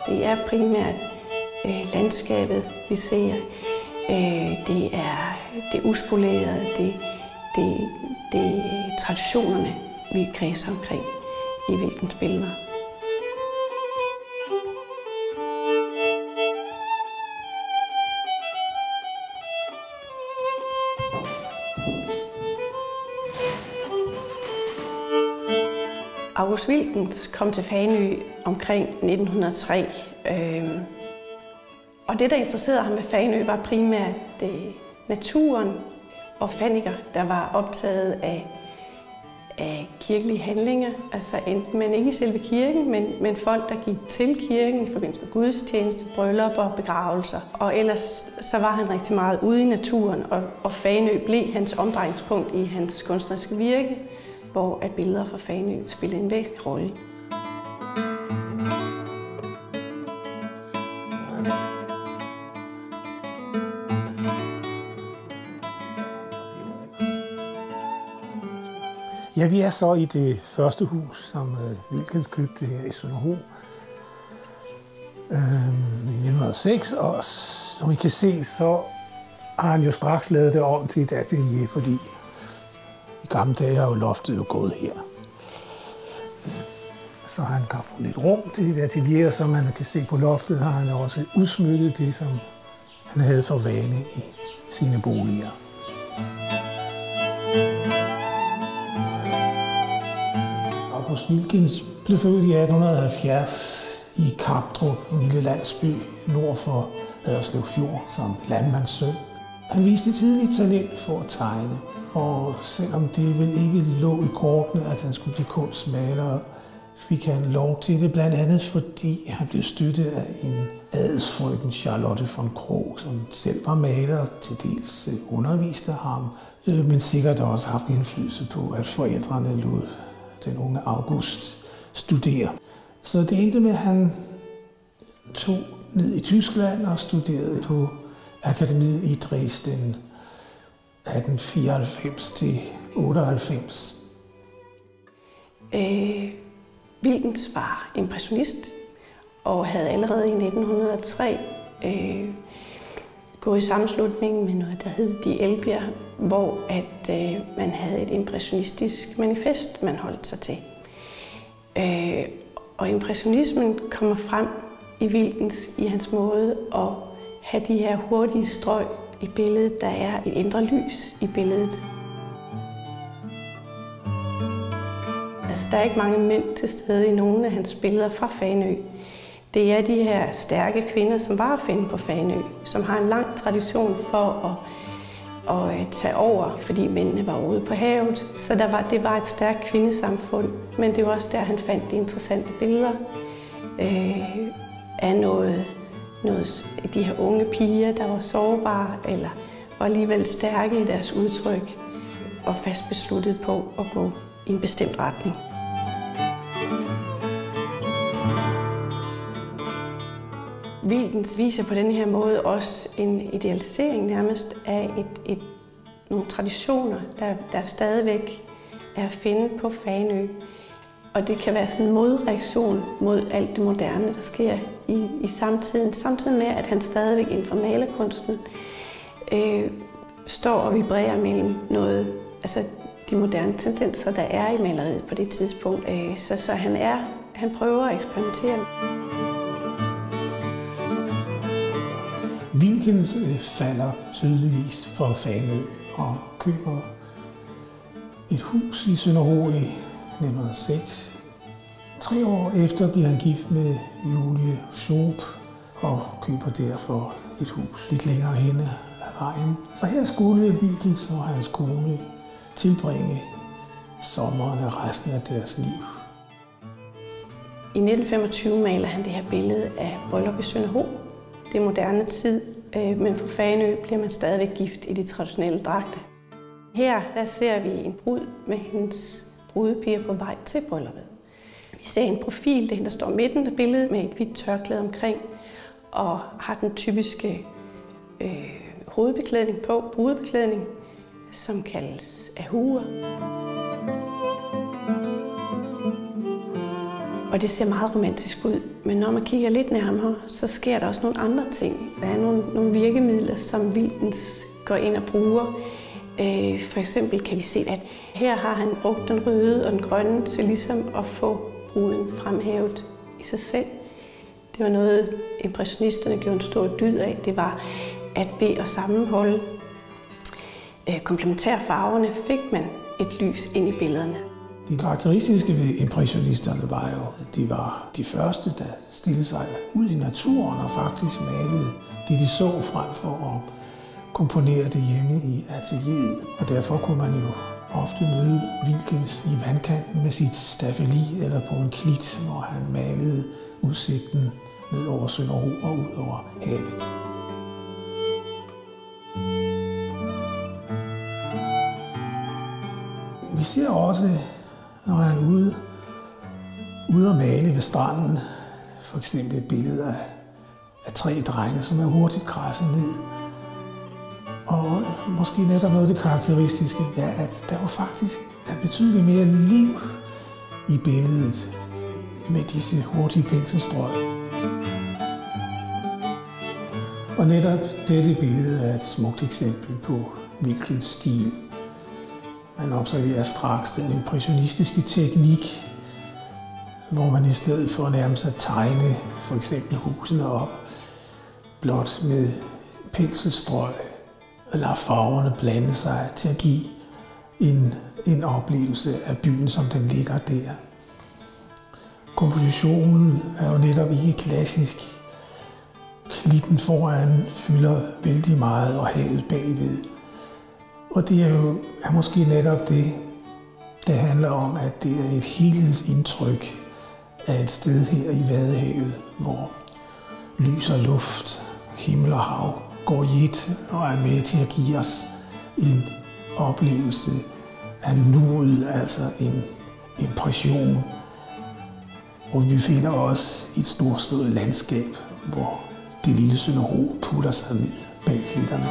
Det er primært landskabet, vi ser. Det er det uspolerede, det er traditionerne, vi kredser omkring i Wilkens billeder. August Wilkens kom til Fanø omkring 1903. Og det, der interesserede ham ved Fanø, var primært naturen og faniker, der var optaget af kirkelige handlinger. Altså men ikke i selve kirken, men folk, der gik til kirken i forbindelse med gudstjeneste, bryllupper og begravelser. Og ellers så var han rigtig meget ude i naturen, og Fanø blev hans omdrejningspunkt i hans kunstneriske virke, hvor at billeder fra Fanø spillede en væsentlig rolle. Ja, vi er så i det første hus, som Wilkens købte her i Sønderho i 1906, og som I kan se, så har han jo straks lavet det om til et atelier, fordi i gamle dage har jo loftet jo gået her. Så han kan få lidt rum til et atelier, som man kan se på loftet, har han også udsmykket det, som han havde for vane i sine boliger. August Wilkens blev født i 1870 i Kapdrup, en lille landsby nord for Haderslev Fjord, som landmandssøn. Han viste tidligt talent for at tegne, og selvom det vel ikke lå i kortene, at han skulle blive kunstmaler, fik han lov til det, blandt andet fordi han blev støttet af en adelsfrøken, Charlotte von Krogh, som selv var maler, til dels underviste ham, men sikkert også haft indflydelse på, at forældrene lod den unge August studere. Så det endte med, at han tog ned i Tyskland og studerede på akademiet i Dresden 1894 til 98. Wilkens var impressionist og havde allerede i 1903 gået i sammenslutning med noget, der hed De Elbjerg, hvor man havde et impressionistisk manifest, man holdt sig til. Og impressionismen kommer frem i Wilkens i hans måde at have de her hurtige strøg i billedet. Der er et indre lys i billedet. Altså, der er ikke mange mænd til stede i nogle af hans billeder fra Fanø. Det er de her stærke kvinder, som var at finde på Fanø, som har en lang tradition for at tage over, fordi mændene var ude på havet. Så det var et stærkt kvindesamfund, men det var også der, han fandt de interessante billeder af de her unge piger, der var sårbare eller var alligevel stærke i deres udtryk og fast besluttet på at gå i en bestemt retning. Wilkens viser på den her måde også en idealisering nærmest af nogle traditioner, der stadigvæk er at finde på Fanø. Og det kan være sådan en modreaktion mod alt det moderne, der sker i samtiden. Samtidig med, at han stadigvæk inden for malerkunsten står og vibrerer mellem noget, altså de moderne tendenser, der er i maleriet på det tidspunkt. Så han prøver at eksperimentere. Wilkens falder tydeligvis for Fanø og køber et hus i Sønderho i 1906. 3 år efter bliver han gift med Julie Schoop og køber derfor et hus lidt længere henne af vejen. Så her skulle Wilkens og hans kone tilbringe sommeren og resten af deres liv. I 1925 maler han det her billede af bryllup i Sønderho. Det er moderne tid, men på Fanø bliver man stadigvæk gift i de traditionelle dragter. Her der ser vi en brud med hendes brudepiger på vej til brylluppet. Vi ser en profil, det er hende, der står midten af billedet med et hvidt tørklæde omkring og har den typiske hovedbeklædning på, brudebeklædning, som kaldes ahuer. Og det ser meget romantisk ud. Men når man kigger lidt nærmere, så sker der også nogle andre ting. Der er nogle virkemidler, som Wilckens går ind og bruger. For eksempel kan vi se, at her har han brugt den røde og den grønne til ligesom at få bruden fremhævet i sig selv. Det var noget, impressionisterne gjorde en stor dyd af. Det var, at ved at sammenholde komplementærfarverne, fik man et lys ind i billederne. Det karakteristiske ved impressionisterne var jo, at de var de første, der stillede sig ud i naturen og faktisk malede det, de så, frem for at komponere det hjemme i atelieret. Og derfor kunne man jo ofte møde Wilckens i vandkanten med sit staffeli eller på en klit, hvor han malede udsigten ned over Sønderho og ud over havet. Vi ser også, når han er ude at male ved stranden, for eksempel et billede af 3 drenge, som er hurtigt kradset ned. Og måske netop noget af det karakteristiske er, at der jo faktisk er betydeligt mere liv i billedet med disse hurtige penselstrøg. Og netop dette billede er et smukt eksempel på Wilckens stil. Man observerer straks den impressionistiske teknik, hvor man i stedet for nærmest at tegne for eksempel husene op, blot med penselstrøg, lader farverne blande sig til at give en oplevelse af byen, som den ligger der. Kompositionen er jo netop ikke klassisk. Klitten foran fylder vældig meget og havet bagved. Og det er måske netop det handler om, at det er et helhedsindtryk af et sted her i Vadehavet, hvor lys og luft, himmel og hav går i et og er med til at give os en oplevelse af nuet, altså en impression. Og vi befinder os i et storslået landskab, hvor det lille Sønderho putter sig ned bag klitterne.